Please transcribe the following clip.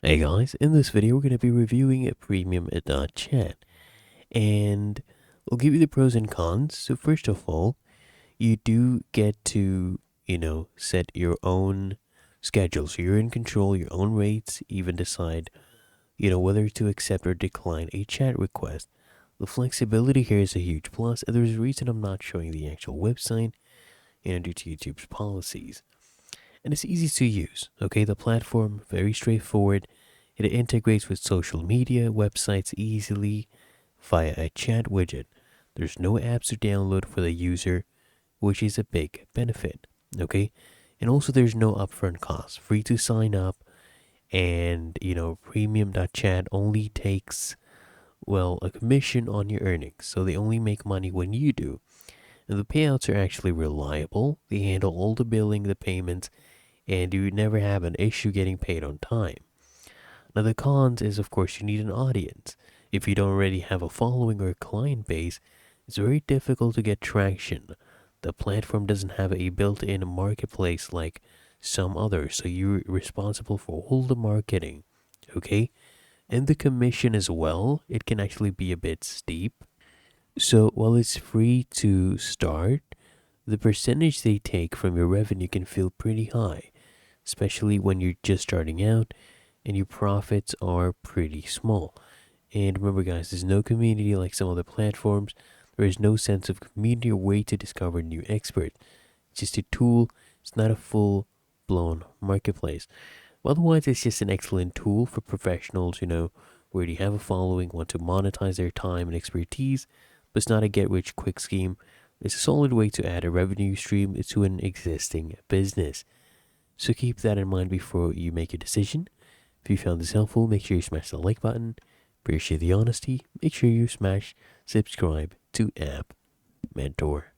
Hey guys, in this video we're going to be reviewing a premium chat, and we'll give you the pros and cons. So first of all, you do get to, set your own schedule. So you're in control, your own rates, even decide, whether to accept or decline a chat request. The flexibility here is a huge plus, and there's a reason I'm not showing the actual website, due to YouTube's policies. And it's easy to use. Okay, the platform very straightforward. It integrates with social media websites easily via a chat widget. There's no apps to download for the user, which is a big benefit. Okay, and also there's no upfront cost. Free to sign up, and premium.chat only takes a commission on your earnings, so they only make money when you do. And the payouts are actually reliable. They handle all the billing, the payments, and you never have an issue getting paid on time. Now, the cons is, of course, you need an audience. If you don't already have a following or a client base, it's very difficult to get traction. The platform doesn't have a built in marketplace like some others, so you're responsible for all the marketing. Okay? And the commission as well, it can actually be a bit steep. So, while it's free to start, the percentage they take from your revenue can feel pretty high, especially when you're just starting out and your profits are pretty small. And remember, guys, there's no community like some other platforms. There is no sense of community or way to discover new experts. It's just a tool, it's not a full blown marketplace. Otherwise, it's just an excellent tool for professionals, who already have a following, want to monetize their time and expertise, but it's not a get rich quick scheme. It's a solid way to add a revenue stream to an existing business. So keep that in mind before you make a decision. If you found this helpful, make sure you smash the like button. Appreciate the honesty. Make sure you smash subscribe to App Mentor.